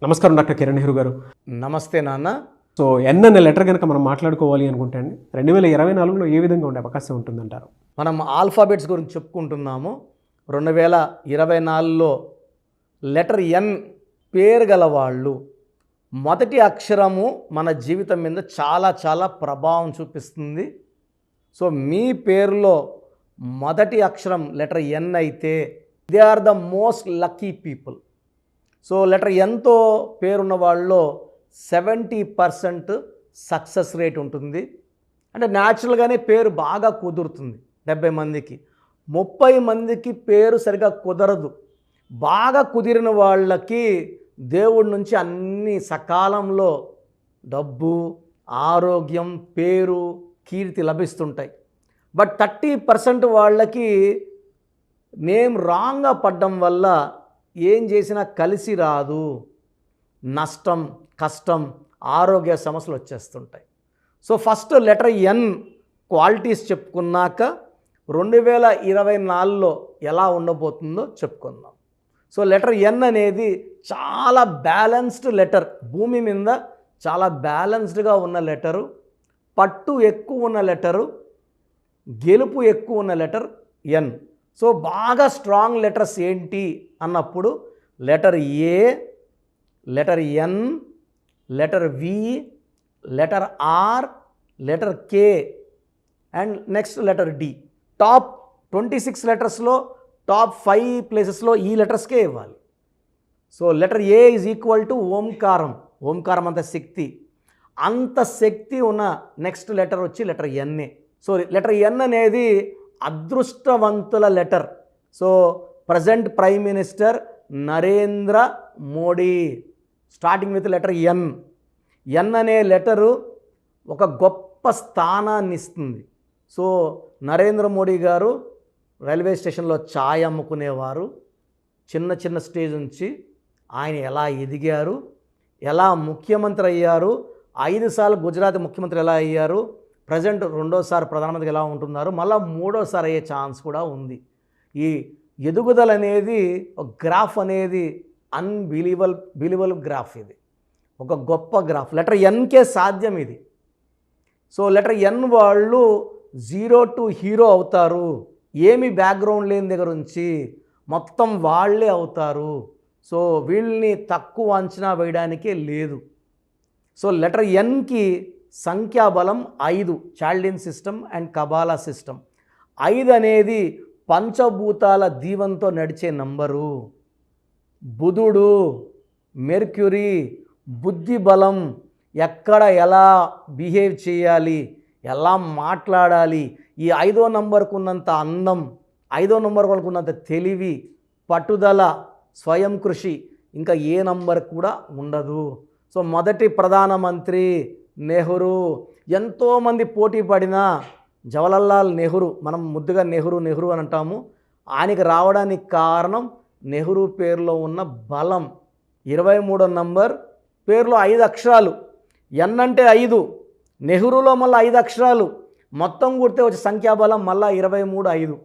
నమస్కారం డాక్టర్ కిరణ్ నెహ్రూ గారు. నమస్తే నాన్న. సో ఎన్ అనే లెటర్ కనుక మనం మాట్లాడుకోవాలి అనుకుంటే అండి 2024లో ఏ విధంగా ఉండే అవకాశం ఉంటుందంటారు? మనం ఆల్ఫాబెట్స్ గురించి చెప్పుకుంటున్నాము. 2024లో లెటర్ ఎన్ పేరు గల వాళ్ళు మొదటి అక్షరము మన జీవితం మీద చాలా ప్రభావం చూపిస్తుంది. సో మీ పేరులో మొదటి అక్షరం లెటర్ ఎన్ అయితే they are the most lucky people. So letter ఎన్తో పేరున్న వాళ్ళలో 70% సక్సెస్ రేట్ ఉంటుంది. అంటే న్యాచురల్గానే పేరు బాగా కుదురుతుంది. 70 మందికి 30 మందికి పేరు సరిగా కుదరదు. బాగా కుదిరిన వాళ్ళకి దేవుడి నుంచి అన్ని సకాలంలో డబ్బు, ఆరోగ్యం, పేరు, కీర్తి లభిస్తుంటాయి. బట్ 30% వాళ్ళకి నేమ్ రాంగ్గా పడ్డం వల్ల ఏం చేసినా కలిసి రాదు, నష్టం, కష్టం, ఆరోగ్య సమస్యలు వచ్చేస్తుంటాయి. So first letter N qualities చెప్పుకున్నాక 2024లో ఎలా ఉండబోతుందో చెప్పుకుందాం. సో లెటర్ ఎన్ అనేది చాలా బ్యాలెన్స్డ్ లెటర్. భూమి మీద చాలా బ్యాలెన్స్డ్గా ఉన్న లెటరు, పట్టు ఎక్కువ ఉన్న లెటరు, గెలుపు ఎక్కువ ఉన్న లెటర్ ఎన్. సో బాగా స్ట్రాంగ్ లెటర్స్ ఏంటి అన్నప్పుడు letter A, letter N, letter V, letter R, letter K and next letter D. Top 26 లెటర్స్లో టాప్ 5 ప్లేసెస్లో ఈ లెటర్స్కే ఇవ్వాలి. So letter A is equal to ఓంకారం. ఓంకారం అంత శక్తి, అంత శక్తి ఉన్న నెక్స్ట్ లెటర్ వచ్చి లెటర్ ఎన్ఏ. సో లెటర్ ఎన్ అనేది అదృష్టవంతుల letter. So present prime minister Narendra Modi starting with letter N. ఎన్ అనే లెటరు ఒక గొప్ప స్థానాన్ని ఇస్తుంది. సో నరేంద్ర మోడీ గారు రైల్వే స్టేషన్లో ఛాయ్ అమ్ముకునేవారు. చిన్న స్టేజ్ నుంచి ఆయన ఎలా ఎదిగారు, ఎలా ముఖ్యమంత్రి అయ్యారు, 5 సార్లు గుజరాత్ ముఖ్యమంత్రి ఎలా అయ్యారు, ప్రజెంట్ 2వ సారి ప్రధానమంత్రి ఎలా ఉంటున్నారు, మళ్ళీ 3వసారి అయ్యే ఛాన్స్ కూడా ఉంది. ఈ ఎదుగుదల అనేది ఒక గ్రాఫ్ అనేది బిలీవబుల్ గ్రాఫ్. ఇది ఒక గొప్ప గ్రాఫ్. లెటర్ ఎన్కే సాధ్యం ఇది. సో లెటర్ ఎన్ వాళ్ళు 0 to హీరో అవుతారు. ఏమి బ్యాక్గ్రౌండ్ లేని దగ్గర నుంచి మొత్తం వాళ్ళే అవుతారు. సో వీళ్ళని తక్కువ అంచనా వేయడానికే లేదు. సో లెటర్ ఎన్కి సంఖ్యాబలం 5, Chaldean system and Kabbalah system. 5 అనేది పంచభూతాల దీవంతో నడిచే నంబరు. బుధుడు, మెర్క్యూరీ, బుద్ధి బలం, ఎక్కడ ఎలా బిహేవ్ చేయాలి, ఎలా మాట్లాడాలి, ఈ 5వ నంబర్కు ఉన్నంత అందం, 5వ నంబర్ వాళ్ళకు ఉన్నంత తెలివి, పట్టుదల, స్వయం కృషి ఇంకా ఏ నంబర్ కూడా ఉండదు. సో మొదటి ప్రధానమంత్రి నెహ్రూ. ఎంతోమంది పోటీ పడిన జవహర్లాల్ నెహ్రూ, మనం ముద్దుగా నెహ్రూ అని అంటాము. ఆయనకి రావడానికి కారణం నెహ్రూ పేరులో ఉన్న బలం. 23వ నంబర్ పేరులో 5 అక్షరాలు. ఎన్ అంటే 5, నెహ్రూలో మళ్ళీ 5 అక్షరాలు, మొత్తం కూడితే వచ్చే సంఖ్యాబలం మళ్ళీ 23, 5.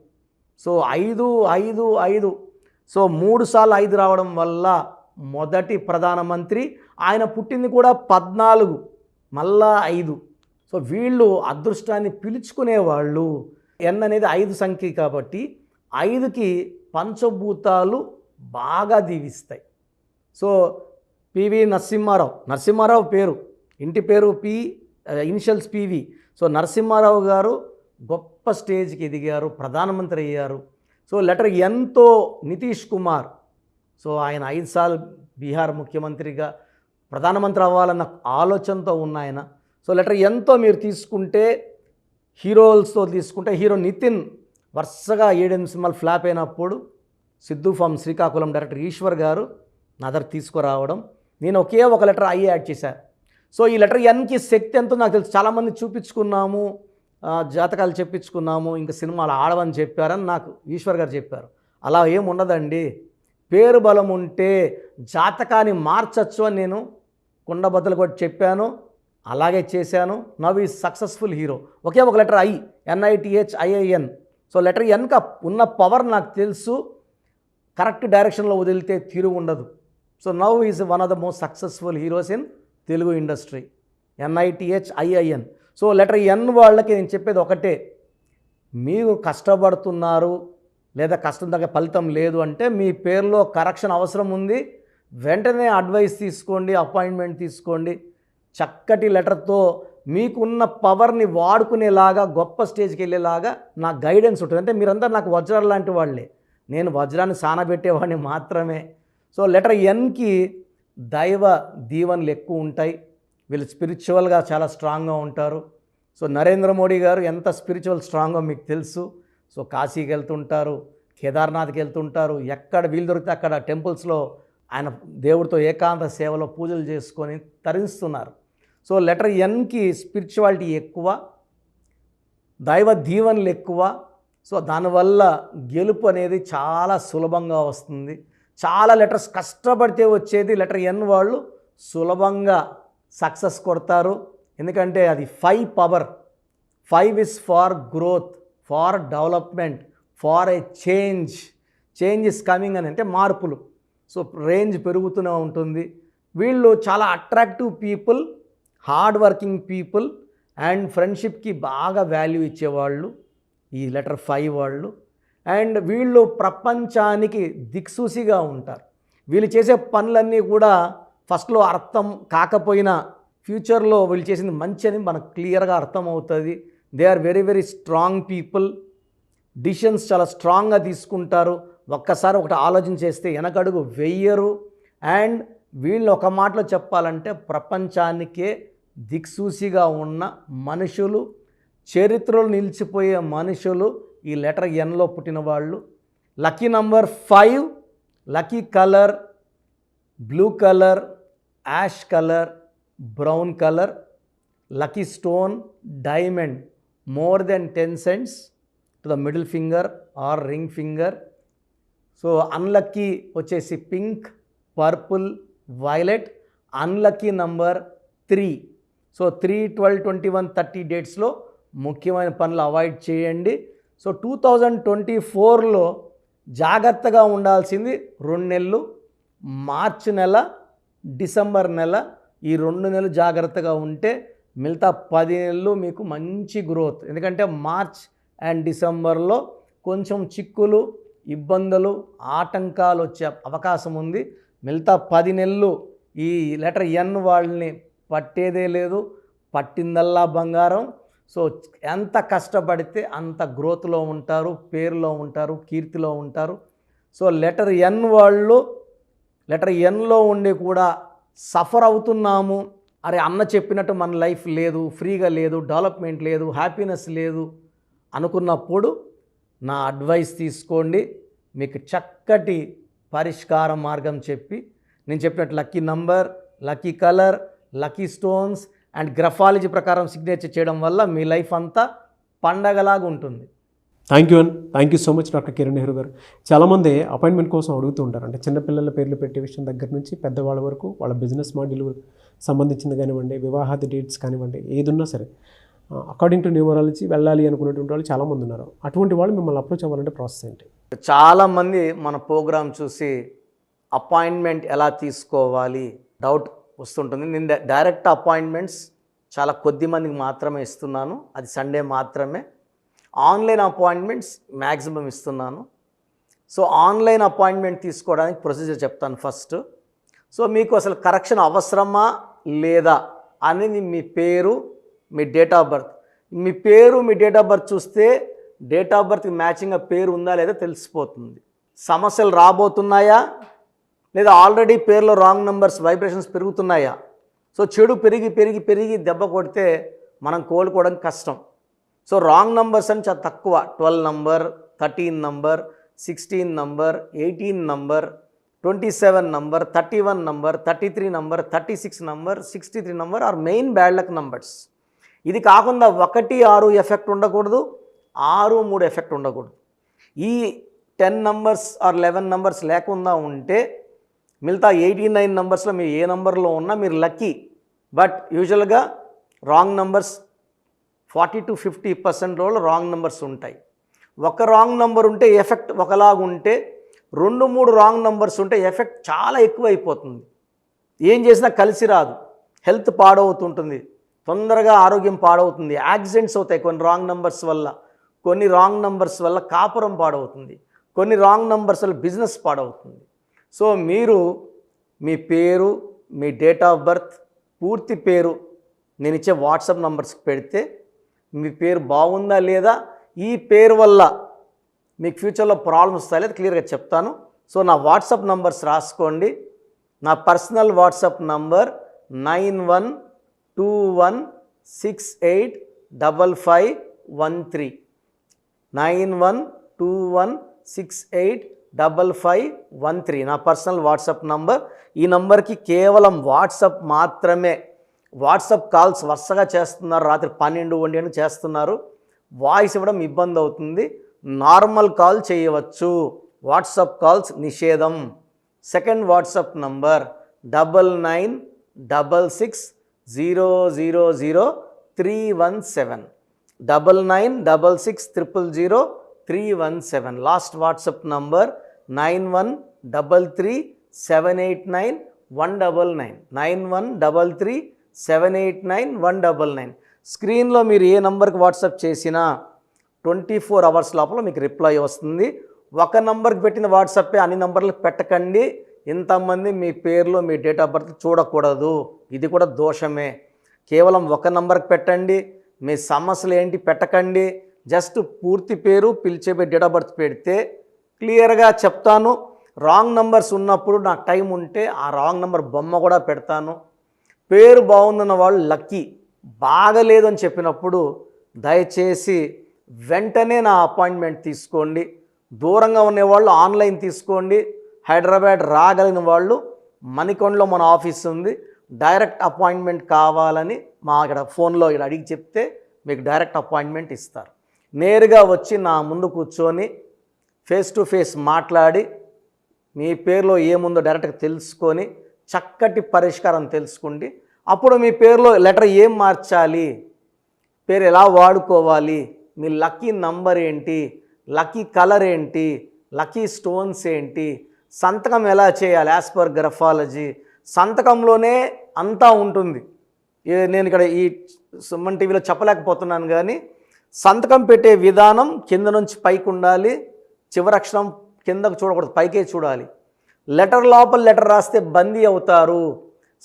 సో 5, 5, 5. సో 3 సార్లు 5 రావడం వల్ల మొదటి ప్రధానమంత్రి. ఆయన పుట్టింది కూడా 14, మళ్ళా 5. సో వీళ్ళు అదృష్టాన్ని పిలుచుకునేవాళ్ళు. ఎన్ అనేది 5 సంఖ్య కాబట్టి 5కి పంచభూతాలు బాగా దీవిస్తాయి. సో పివి నరసింహారావు పేరు, ఇంటి పేరు ఇనిషియల్స్ పివి. సో నరసింహారావు గారు గొప్ప స్టేజ్కి ఎదిగారు, ప్రధానమంత్రి అయ్యారు. సో లెటర్ ఎన్తో నితీష్ కుమార్. సో ఆయన 5 సార్లు బీహార్ ముఖ్యమంత్రిగా ప్రధానమంత్రి అవ్వాలన్న ఆలోచనతో ఉన్న ఆయన. సో లెటర్ ఎన్తో మీరు తీసుకుంటే హీరోస్తో తీసుకుంటే హీరో నితిన్ వరుసగా 7 సినిమాలు ఫ్లాప్ అయినప్పుడు సిద్ధు ఫ్రమ్ శ్రీకాకుళం డైరెక్టర్ ఈశ్వర్ గారు నా దగ్గర తీసుకురావడం, నేను ఒకే ఒక లెటర్ ఐ యాడ్ చేశాను. సో ఈ లెటర్ ఎన్కి శక్తి ఎంతో నాకు తెలుసు. చాలామంది చూపించుకున్నాము, జాతకాలు చెప్పించుకున్నాము, ఇంకా సినిమాలు ఆడవని చెప్పారని నాకు ఈశ్వర్ గారు చెప్పారు. అలా ఏం ఉండదండి. పేరు బలం ఉంటే జాతకాన్ని మార్చచ్చు అని నేను కుండబద్దలు కొట్టి చెప్పాను, అలాగే చేశాను. నవ్ ఈ సక్సెస్ఫుల్ హీరో. ఒకే ఒక letter I, NITHIIN. So letter ఎన్క ఉన్న పవర్ నాకు తెలుసు. కరెక్ట్ డైరెక్షన్లో వదిలితే తిరుగు ఉండదు. So now is one of the most successful heroes in Telugu industry. NITHIIN. So letter N వాళ్ళకి నేను చెప్పేది ఒకటే, మీరు కష్టపడుతున్నారు లేదా కష్టం తగ్గ ఫలితం లేదు అంటే మీ పేరులో కరెక్షన్ అవసరం ఉంది, వెంటనే అడ్వైస్ తీసుకోండి, అపాయింట్మెంట్ తీసుకోండి. చక్కటి లెటర్తో మీకున్న పవర్ని వాడుకునేలాగా గొప్ప స్టేజ్కి వెళ్ళేలాగా నా గైడెన్స్ ఉంటుంది. అంటే మీరంతా నాకు వజ్రాలు లాంటి వాళ్ళే, నేను వజ్రాన్ని సానబెట్టేవాడిని మాత్రమే. సో లెటర్ ఎన్కి దైవ దీవెనలు ఎక్కువ ఉంటాయి. వీళ్ళు స్పిరిచువల్గా చాలా స్ట్రాంగ్గా ఉంటారు. సో నరేంద్ర మోడీ గారు ఎంత స్పిరిచువల్ స్ట్రాంగో మీకు తెలుసు. సో కాశీకి వెళ్తుంటారు, కేదార్నాథ్కి వెళ్తుంటారు, ఎక్కడ వీలు దొరికితే అక్కడ టెంపుల్స్లో ఆయన దేవుడితో ఏకాంత సేవలో పూజలు చేసుకొని తరిస్తున్నారు. సో లెటర్ ఎన్కి స్పిరిచువాలిటీ ఎక్కువ, దైవ దీవెనలు ఎక్కువ. సో దానివల్ల గెలుపు అనేది చాలా సులభంగా వస్తుంది. చాలా లెటర్స్ కష్టపడితే వచ్చేది లెటర్ ఎన్ వాళ్ళు సులభంగా సక్సెస్ కొడతారు. ఎందుకంటే అది 5 power. 5 is for growth, for development, for a change. Change is coming అని అంటే మార్పులు. సో రేంజ్ పెరుగుతూనే ఉంటుంది. వీళ్ళు చాలా attractive people, hard working people and ఫ్రెండ్షిప్కి బాగా వాల్యూ ఇచ్చేవాళ్ళు ఈ లెటర్ 5 వాళ్ళు. అండ్ వీళ్ళు ప్రపంచానికి దిక్సూసిగా ఉంటారు. వీళ్ళు చేసే పనులన్నీ కూడా ఫస్ట్లో అర్థం కాకపోయినా ఫ్యూచర్లో వీళ్ళు చేసింది మంచి అని మనకు క్లియర్గా అర్థమవుతుంది. They are very very strong people. Decisions చాలా స్ట్రాంగ్గా తీసుకుంటారు. ఒక్కసారి ఒకటి ఆలోచన చేస్తే వెనకడుగు వెయ్యరు. అండ్ వీళ్ళు ఒక మాటలో చెప్పాలంటే ప్రపంచానికే దిక్సూసిగా ఉన్న మనుషులు, చరిత్రలో నిలిచిపోయే మనుషులు ఈ లెటర్ ఎన్లో పుట్టిన వాళ్ళు. Lucky number 5, lucky colour blue colour, ash colour, brown colour. Lucky stone diamond, more than 10 cents to the middle finger or ring finger. So unlucky వచ్చేసి pink, purple, violet. Unlucky number 3. So 3, 12, 21, 30 డేట్స్లో ముఖ్యమైన పనులు avoid చేయండి. So 2024లో జాగ్రత్తగా ఉండాల్సింది 2 నెలలు, మార్చి నెల, December నెల. ఈ 2 నెలలు జాగ్రత్తగా ఉంటే మిగతా 10 నెలలు మీకు మంచి గ్రోత్. ఎందుకంటే మార్చ్ అండ్ డిసెంబర్లో కొంచెం చిక్కులు, ఇబ్బందులు, ఆటంకాలు వచ్చే అవకాశం ఉంది. మిగతా 10 నెలలు ఈ లెటర్ ఎన్ వాళ్ళని పట్టేదే లేదు, పట్టిందల్లా బంగారం. సో ఎంత కష్టపడితే అంత గ్రోత్లో ఉంటారు, పేరులో ఉంటారు, కీర్తిలో ఉంటారు. సో లెటర్ ఎన్ వాళ్ళు లెటర్ ఎన్లో ఉండి కూడా సఫర్ అవుతున్నాము, అరే అన్న చెప్పినట్టు మన లైఫ్ లేదు, ఫ్రీగా లేదు, డెవలప్మెంట్ లేదు, హ్యాపీనెస్ లేదు అనుకున్నప్పుడు నా అడ్వైస్ తీసుకోండి. మీకు చక్కటి పరిష్కార మార్గం చెప్పి నేను చెప్పినట్టు lucky number, lucky colour, lucky stones and graphology ప్రకారం సిగ్నేచర్ చేయడం వల్ల మీ లైఫ్ అంతా పండగలాగా ఉంటుంది. Thank you so much doctor Kiran Nehru గారు. చాలామంది అపాయింట్మెంట్ కోసం అడుగుతూ ఉంటారు. అంటే చిన్నపిల్లల పేర్లు పెట్టే విషయం దగ్గర నుంచి పెద్దవాళ్ళ వరకు వాళ్ళ బిజినెస్ మాడ్యూల్ సంబంధించింది కానివ్వండి, వివాహాది డేట్స్ కానివ్వండి, ఏదున్నా సరే అకార్డింగ్ టు న్యూమరాలజీ వెళ్ళాలి అనుకునేటువంటి వాళ్ళు చాలామంది ఉన్నారు. అటువంటి వాళ్ళు మిమ్మల్ని అప్రోచ్ అవ్వాలంటే ప్రాసెస్ ఏంటి? చాలామంది మన ప్రోగ్రామ్ చూసి అపాయింట్మెంట్ ఎలా తీసుకోవాలి డౌట్ వస్తుంటుంది. నేను డైరెక్ట్ అపాయింట్మెంట్స్ చాలా కొద్ది మందికి మాత్రమే ఇస్తున్నాను, అది సండే మాత్రమే. ఆన్లైన్ అపాయింట్మెంట్స్ మ్యాక్సిమం ఇస్తున్నాను. సో ఆన్లైన్ అపాయింట్మెంట్ తీసుకోవడానికి ప్రొసీజర్ చెప్తాను ఫస్ట్. సో మీకు అసలు కరెక్షన్ అవసరమా లేదా అనేది మీ పేరు, మీ డేట్ ఆఫ్ బర్త్. మీ పేరు, మీ డేట్ ఆఫ్ బర్త్ చూస్తే డేట్ ఆఫ్ బర్త్కి మ్యాచింగ్గా పేరు ఉందా లేదా తెలిసిపోతుంది. సమస్యలు రాబోతున్నాయా లేదా ఆల్రెడీ పేరులో రాంగ్ నెంబర్స్ వైబ్రేషన్స్ పెరుగుతున్నాయా? సో చెడు పెరిగి పెరిగి పెరిగి దెబ్బ కొడితే మనం కోలుకోవడం కష్టం. సో రాంగ్ నంబర్స్ అని చాలా తక్కువ. 12 number, 13 number, 16 number, 18 number, 27 number, 31 number, 33 number, 36 number, 63 number are main bad luck numbers. ఇది కాకుండా 1, 6 ఎఫెక్ట్ ఉండకూడదు, 6, 3 ఎఫెక్ట్ ఉండకూడదు. ఈ 10 నంబర్స్ ఆర్ 11 నంబర్స్ లేకుండా ఉంటే మిగతా 89 నంబర్స్లో మీరు ఏ నంబర్లో ఉన్నా మీరు లక్కీ. బట్ యూజువల్గా wrong numbers 40 to 50% wrong numbers ఉంటాయి. ఒక రాంగ్ నెంబర్ ఉంటే ఎఫెక్ట్ ఒకలాగా ఉంటే 2-3 రాంగ్ నంబర్స్ ఉంటే ఎఫెక్ట్ చాలా ఎక్కువ అయిపోతుంది. ఏం చేసినా కలిసి రాదు, హెల్త్ పాడవుతుంటుంది, తొందరగా ఆరోగ్యం పాడవుతుంది, యాక్సిడెంట్స్ అవుతాయి కొన్ని రాంగ్ నంబర్స్ వల్ల, కొన్ని రాంగ్ నంబర్స్ వల్ల కాపురం పాడవుతుంది, కొన్ని రాంగ్ నంబర్స్ వల్ల బిజినెస్ పాడవుతుంది. సో మీరు మీ పేరు, మీ డేట్ ఆఫ్ బర్త్, పూర్తి పేరు నేను ఇచ్చే వాట్సాప్ నంబర్స్కి పెడితే మీ పేరు బాగుందా లేదా, ఈ పేరు వల్ల మీకు ఫ్యూచర్లో ప్రాబ్లమ్స్ వస్తాయి లేదా క్లియర్గా చెప్తాను. సో నా వాట్సాప్ నంబర్స్ రాసుకోండి. నా పర్సనల్ వాట్సాప్ నంబర్ 9121685513 9121685513 నా పర్సనల్ వాట్సాప్ నంబర్. ఈ నంబర్కి కేవలం వాట్సాప్ మాత్రమే. వాట్సాప్ కాల్స్ వరుసగా చేస్తున్నారు, రాత్రి 12-1 చేస్తున్నారు, వాయిస్ ఇవ్వడం ఇబ్బంది అవుతుంది. నార్మల్ కాల్ చేయవచ్చు, వాట్సాప్ కాల్స్ నిషేధం. Second WhatsApp number 9966000317 9966000317. Last WhatsApp number 9133789199 9133789199. స్క్రీన్లో మీరు ఏ నంబర్కి వాట్సాప్ చేసినా 24 అవర్స్ లోపల మీకు రిప్లై వస్తుంది. ఒక నంబర్కి పెట్టిన వాట్సాపే అన్ని నంబర్లకు పెట్టకండి. ఇంతమంది మీ పేర్లు, మీ డేట్ ఆఫ్ బర్త్ చూడకూడదు, ఇది కూడా దోషమే. కేవలం ఒక నంబర్కి పెట్టండి, మీ సమస్యలు ఏంటి పెట్టకండి. జస్ట్ పూర్తి పేరు, పిలిచే డేట్ ఆఫ్ బర్త్ పెడితే క్లియర్గా చెప్తాను. రాంగ్ నంబర్స్ ఉన్నప్పుడు నాకు టైం ఉంటే ఆ రాంగ్ నంబర్ బొమ్మ కూడా పెడతాను. పేరు బాగుందన్న వాళ్ళు లక్కీ, బాగలేదు అని చెప్పినప్పుడు దయచేసి వెంటనే నా అపాయింట్మెంట్ తీసుకోండి. దూరంగా ఉండేవాళ్ళు ఆన్లైన్ తీసుకోండి. హైదరాబాద్ రాగలిగిన వాళ్ళు మణికొండలో మన ఆఫీస్ ఉంది, డైరెక్ట్ అపాయింట్మెంట్ కావాలని మా ఇక్కడ ఫోన్లో ఇక్కడ అడిగి చెప్తే మీకు డైరెక్ట్ అపాయింట్మెంట్ ఇస్తారు. నేరుగా వచ్చి నా ముందు కూర్చొని ఫేస్ టు ఫేస్ మాట్లాడి మీ పేరులో ఏముందో డైరెక్ట్గా తెలుసుకొని చక్కటి పరిష్కారం తెలుసుకోండి. అప్పుడు మీ పేరులో లెటర్ ఏం మార్చాలి, పేరు ఎలా వాడుకోవాలి, మీ లక్కీ నంబర్ ఏంటి, లక్కీ కలర్ ఏంటి, లక్కీ స్టోన్స్ ఏంటి, సంతకం ఎలా చేయాలి యాజ్ పర్ గ్రఫాలజీ, సంతకంలోనే అంతా ఉంటుంది. నేను ఇక్కడ ఈ సుమన్ టీవీలో చెప్పలేకపోతున్నాను కానీ సంతకం పెట్టే విధానం కింద నుంచి పైకి ఉండాలి, చివరి అక్షరం కిందకు చూడకూడదు, పైకే చూడాలి. లెటర్ లోపల లెటర్ రాస్తే బందీ అవుతారు.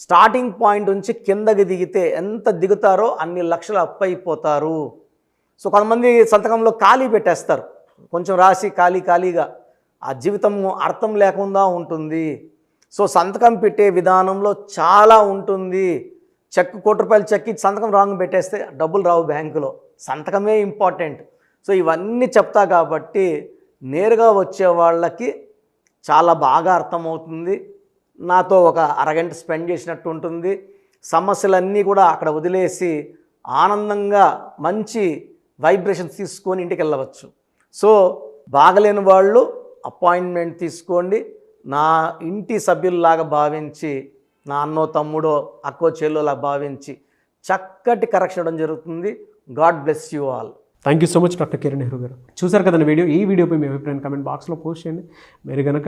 స్టార్టింగ్ పాయింట్ నుంచి కిందకి దిగితే ఎంత దిగుతారో అన్ని లక్షలు అప్పు అయిపోతారు. సో కొంతమంది సంతకంలో ఖాళీ పెట్టేస్తారు, కొంచెం రాసి ఖాళీగా ఆ జీవితం అర్థం లేకుండా ఉంటుంది. సో సంతకం పెట్టే విధానంలో చాలా ఉంటుంది. చెక్ ₹1 చెక్ ఇచ్చి సంతకం రాంగ్ పెట్టేస్తే డబ్బులు రావు బ్యాంకులో, సంతకమే ఇంపార్టెంట్. సో ఇవన్నీ చెప్తా కాబట్టి నేరుగా వచ్చే వాళ్ళకి చాలా బాగా అర్థమవుతుంది. నాతో ఒక అరగంట స్పెండ్ చేసినట్టు ఉంటుంది. సమస్యలన్నీ కూడా అక్కడ వదిలేసి ఆనందంగా మంచి వైబ్రేషన్స్ తీసుకొని ఇంటికి వెళ్ళవచ్చు. సో బాగలేని వాళ్ళు అపాయింట్మెంట్ తీసుకోండి. నా ఇంటి సభ్యుల్లాగా భావించి, నా అన్నో తమ్ముడో అక్కో చెల్లోలా భావించి చక్కటి కరెక్షన్ ఇవ్వడం జరుగుతుంది. God bless you all. Thank you so much doctor Kiran Nehru గారు. చూసారు కదండి వీడియో. ఈ వీడియోపై మీ అభిప్రాయం కామెంట్ బాక్స్లో పోస్ట్ చేయండి. మీరు కనుక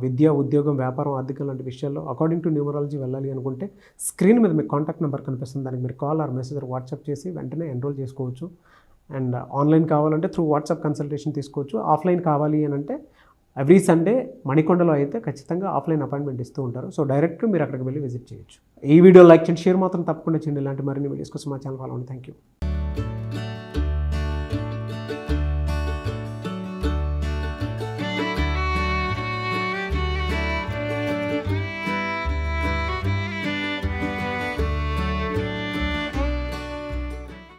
విద్య, ఉద్యోగం, వ్యాపారం, ఆర్థికం లాంటి విషయాల్లో అకార్డింగ్ టు న్యూమరాలజీ వెళ్ళాలి అనుకుంటే స్క్రీన్ మీద మీకు కాంటాక్ట్ నెంబర్ కనిపిస్తుంది, దానికి మీరు కాల్ ఆర్ మెసేజ్ వాట్సాప్ చేసి వెంటనే ఎన్రోల్ చేసుకోవచ్చు. అండ్ ఆన్లైన్ కావాలంటే త్రూ వాట్సాప్ కన్సల్టేషన్ తీసుకోవచ్చు. ఆఫ్లైన్ కావాలి అని అంటే ఎవ్రీ సండే మణికొండలో అయితే ఖచ్చితంగా ఆఫ్లైన్ అపాయింట్మెంట్ ఇస్తూ ఉంటారు. సో డైరెక్ట్గా మీరు అక్కడికి వెళ్ళి విజిట్ చేయొచ్చు. ఈ వీడియో లైక్ చేయండి, షేర్ మాత్రం తప్పకుండా చేయండి. ఇలాంటి మరిన్ని వీడియోస్ కోసం మా ఛానల్ ఫాలో అవ్వండి. Thank you.